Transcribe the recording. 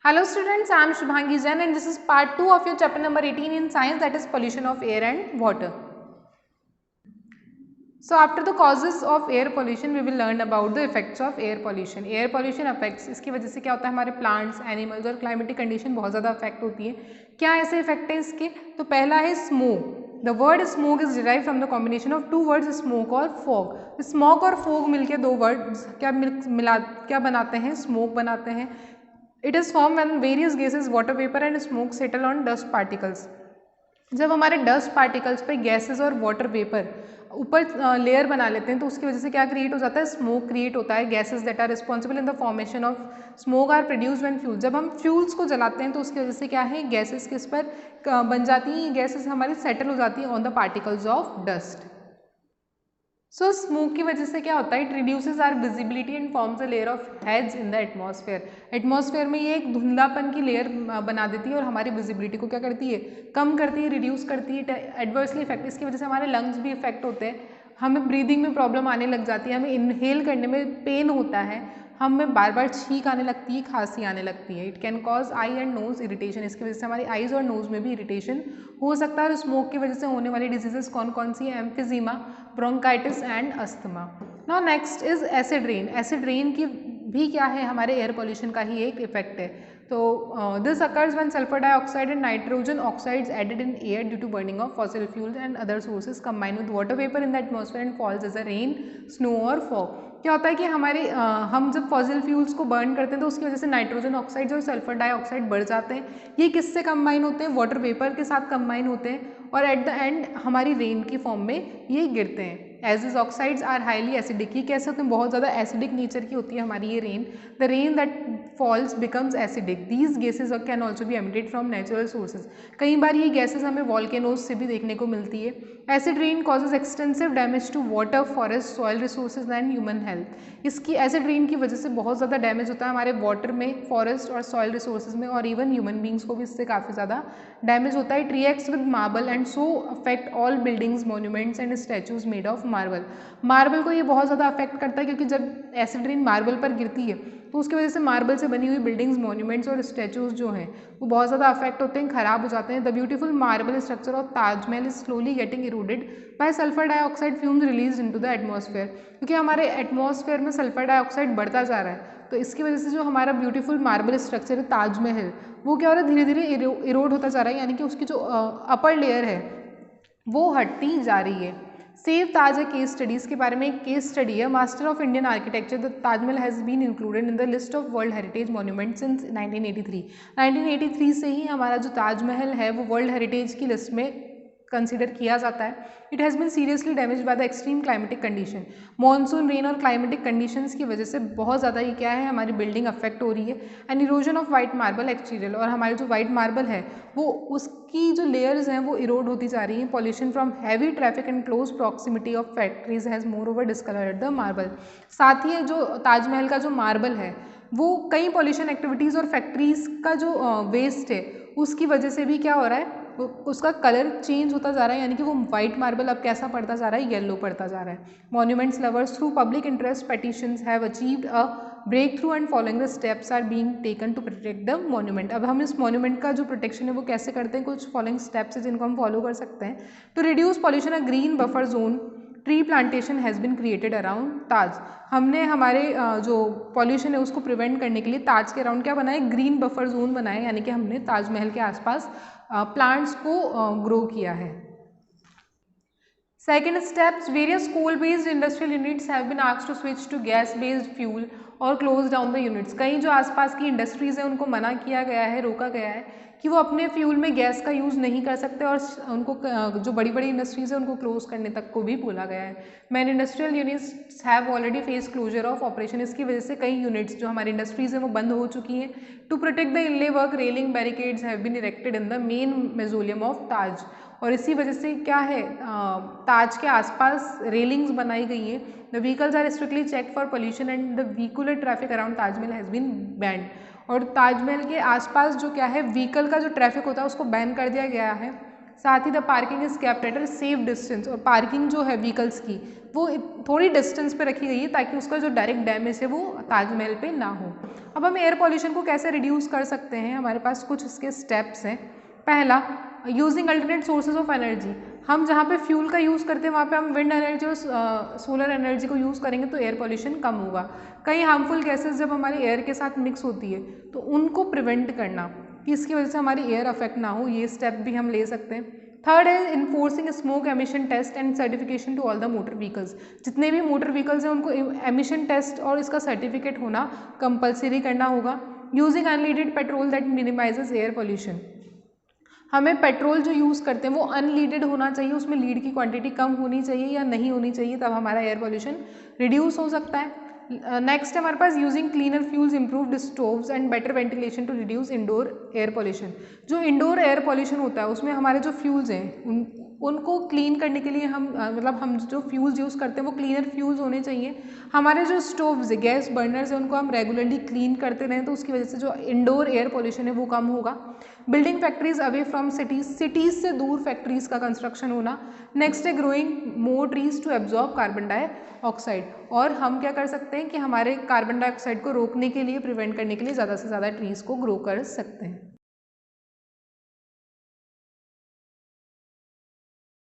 Hello students, I am Shubhangi Jain and this is part 2 of your chapter number 18 in science, that is pollution of air and water. So after the causes of air pollution, we will learn about the effects of air pollution. Air pollution affects, इसकी वजह से क्या होता है, हमारे plants, animals और climatic condition बहुत ज़्यादा अफेक्ट होती है. क्या ऐसे इफेक्ट है इसके? तो पहला है smoke. The word smoke is derive from the combination of two words smoke और फॉग. स्मोक और फॉग मिलके दो वर्ड्स क्या बनाते हैं? स्मोक बनाते हैं. It is formed when various gases, water vapor and smoke settle on dust particles. जब हमारे डस्ट पार्टिकल्स पे गैसेस और वाटर वेपर ऊपर लेयर बना लेते हैं तो उसकी वजह से क्या क्रिएट हो जाता है? स्मोक क्रिएट होता है. Gases that are responsible in the formation of smoke are produced when fuel. जब हम फ्यूल्स को जलाते हैं तो उसकी वजह से क्या है? गैसेस किस पर बन जाती हैं? गैसेस हमारी सेटल हो जाती हैं on the particles of dust. So smoke की वजह से क्या होता है? It reduces our visibility and forms a layer of haze in the atmosphere. Atmosphere में ये एक धुंधलापन की लेयर बना देती है और हमारी विजिबिलिटी को क्या करती है? कम करती है, रिड्यूस करती है. एडवर्सली इफेक्ट, इसकी वजह से हमारे लंग्स भी इफेक्ट होते हैं. हमें ब्रीदिंग में प्रॉब्लम आने लग जाती है, हमें इनहेल करने में पेन होता है, हमें बार बार छींक आने लगती है, खांसी आने लगती है. It can cause eye and nose irritation. इसकी वजह से हमारी आईज और नोज में भी इरिटेशन हो सकता है. और स्मोक की वजह से होने वाली डिजीजेस कौन कौन सी है? Emphysema, bronchitis and asthma. Now next is acid rain. Acid rain की भी क्या है? हमारे एयर पोल्यूशन का ही एक इफेक्ट है. तो this occurs when sulphur dioxide and nitrogen oxides added in air due to burning of fossil fuels and other sources combine with water vapour in the atmosphere and falls as a rain, snow और fog. क्या होता है कि हमारे हम जब fossil fuels को burn करते हैं तो उसकी वजह से नाइट्रोजन ऑक्साइड्स और सल्फर डाइऑक्साइड बढ़ जाते हैं. ये किससे कंबाइन होते हैं? वाटर वेपर के साथ कंबाइन होते हैं और एट द एंड हमारी रेन की फॉर्म में ये गिरते हैं. As is oxides are highly acidic. ये कैसे होते हैं? बहुत ज़्यादा एसिडिक नेचर की होती है हमारी ये rain. The rain that falls becomes acidic. These gases can also be emitted from natural sources. कई बार ये गैसेज हमें वॉल्केनोज से भी देखने को मिलती है. Acid rain causes extensive damage to water, forest, soil resources and human health. इसकी एसिड रेन की वजह से बहुत ज़्यादा डैमेज होता है हमारे वाटर में, फॉरेस्ट और सॉइल रिसोर्सेज में, और इवन ह्यूमन बींग्स को भी इससे काफ़ी ज़्यादा डैमेज होता है. It reacts with marble and so affect all buildings, monuments and statues made of marble. Marble को ये बहुत ज़्यादा अफेक्ट करता है क्योंकि जब एसिड रेन मार्बल पर गिरती है तो उसकी वजह से मार्बल से बनी हुई बिल्डिंग्स, मॉन्यूमेंट्स और स्टैचूज जो हैं वो बहुत ज़्यादा अफेक्ट होते हैं, खराब हो जाते हैं. The beautiful marble structure of Taj Mahal is slowly getting eroded by sulphur dioxide fumes release into the atmosphere. क्योंकि हमारे एटमॉस्फेयर में सल्फर डाइऑक्साइड बढ़ता जा रहा है तो इसकी वजह से जो हमारा ब्यूटीफुल मार्बल स्ट्रक्चर है ताजमहल, वो क्या हो रहा है? धीरे धीरे इरोड होता जा रहा है. यानी कि उसकी जो अपर लेयर है वो हटती जा रही है. सेव ताज है केस स्टडीज़ के बारे में एक केस स्टडी है. Master of Indian architecture the Taj Mahal has been included in the list of world heritage monument since 1983. 1983 से ही हमारा जो ताजमहल है वो वर्ल्ड हेरिटेज की लिस्ट में कंसिडर किया जाता है. It has bin seriously damage by the extreme climatic condition. Monsoon, rain और क्लाइमेटिक कंडीशंस की वजह से बहुत ज़्यादा ये क्या है? हमारी बिल्डिंग अफेक्ट हो रही है. And erosion of white marble exterior, और हमारी जो वाइट मार्बल है वो उसकी जो लेयर्स हैं वो इरोड होती जा रही हैं. Pollution from heavy traffic and close proximity of factories has more over discoloured the marble. साथ ही जो ताजमहल का जो मार्बल है वो कई पॉल्यूशन एक्टिविटीज़ और फैक्ट्रीज़ का जो वेस्ट है उसकी वजह से भी क्या हो रहा है? उसका कलर चेंज होता जा रहा है. यानी कि वो वाइट मार्बल अब कैसा पड़ता जा रहा है? येलो पड़ता जा रहा है. Monuments lovers through public interest petitions have achieved a breakthrough and following the steps are being taken to protect the monument. अब हम इस मॉन्यूमेंट का जो प्रोटेक्शन है वो कैसे करते हैं? कुछ फॉलोइंग स्टेप्स है जिनको हम फॉलो कर सकते हैं. To reduce pollution, a green buffer zone tree plantation has been created around Taj. हमने हमारे जो पॉल्यूशन है उसको प्रिवेंट करने के लिए ताज के अराउंड क्या बनाए? ग्रीन बफर जोन बनाए. यानी कि हमने ताजमहल के आसपास प्लांट्स को ग्रो किया है. Second steps, various coal-based industrial units have been asked to switch to gas-based fuel और close down the units. कई जो आसपास की इंडस्ट्रीज़ हैं उनको मना किया गया है, रोका गया है कि वो अपने फ्यूल में गैस का यूज़ नहीं कर सकते और उनको जो बड़ी बड़ी इंडस्ट्रीज़ हैं उनको क्लोज करने तक को भी बोला गया है. Main industrial units have already face closure of operation. इसकी वजह से कई यूनिट्स जो हमारी इंडस्ट्रीज़ हैं वो बंद हो चुकी हैं. To protect the inlay work, railing barricades have been erected in the main mausoleum of Taj. और इसी वजह से क्या है? ताज के आसपास रेलिंग्स बनाई गई हैं. The vehicles are strictly check for pollution and the vehicular traffic around Taj Mahal has been banned. और ताजमहल के आसपास जो क्या है व्हीकल का जो ट्रैफिक होता है उसको बैन कर दिया गया है. साथ ही the parking is kept at a safe distance, और पार्किंग जो है व्हीकल्स की वो थोड़ी डिस्टेंस पे रखी गई है ताकि उसका जो डायरेक्ट डैमेज है वो ताजमहल पे ना हो। अब हम एयर पॉल्यूशन को कैसे रिड्यूस कर सकते हैं, हमारे पास कुछ इसके स्टेप्स हैं। पहला, using alternate sources of energy. हम जहाँ पे फ्यूल का यूज़ करते हैं वहाँ पे हम विंड एनर्जी और सोलर एनर्जी को यूज़ करेंगे तो एयर पॉल्यूशन कम होगा। कई हार्मफुल गैसेस जब हमारे एयर के साथ मिक्स होती है तो उनको प्रिवेंट करना कि इसकी वजह से हमारी एयर अफेक्ट ना हो, ये स्टेप भी हम ले सकते हैं। थर्ड है enforcing smoke emission test and certification to all the motor vehicles. जितने भी मोटर व्हीकल्स हैं उनको एमिशन टेस्ट और इसका सर्टिफिकेट होना कंपलसरी करना होगा। Using unleaded petrol that minimises air pollution. हमें पेट्रोल जो यूज़ करते हैं वो अनलीडेड होना चाहिए, उसमें लीड की क्वांटिटी कम होनी चाहिए या नहीं होनी चाहिए, तब हमारा एयर पॉल्यूशन रिड्यूस हो सकता है। नेक्स्ट है हमारे पास using cleaner fuels, improved stoves and better ventilation to reduce indoor air pollution. जो इंडोर एयर पॉल्यूशन होता है उसमें हमारे जो फ्यूल्स हैं उनको क्लीन करने के लिए हम जो फ्यूल्स यूज़ करते हैं वो क्लीनर फ्यूल्स होने चाहिए। हमारे जो स्टोव्स है, गैस बर्नर्स हैं, उनको हम रेगुलरली क्लीन करते रहें तो उसकी वजह से जो इंडोर एयर पॉल्यूशन है वो कम होगा। Building factories away from cities, cities से दूर फैक्ट्रीज़ का कंस्ट्रक्शन होना। नेक्स्ट है growing more trees to absorb carbon dioxide. और हम क्या कर सकते हैं कि हमारे कार्बन डाइऑक्साइड को रोकने के लिए, प्रिवेंट करने के लिए ज़्यादा से ज़्यादा ट्रीज़ को ग्रो कर सकते हैं।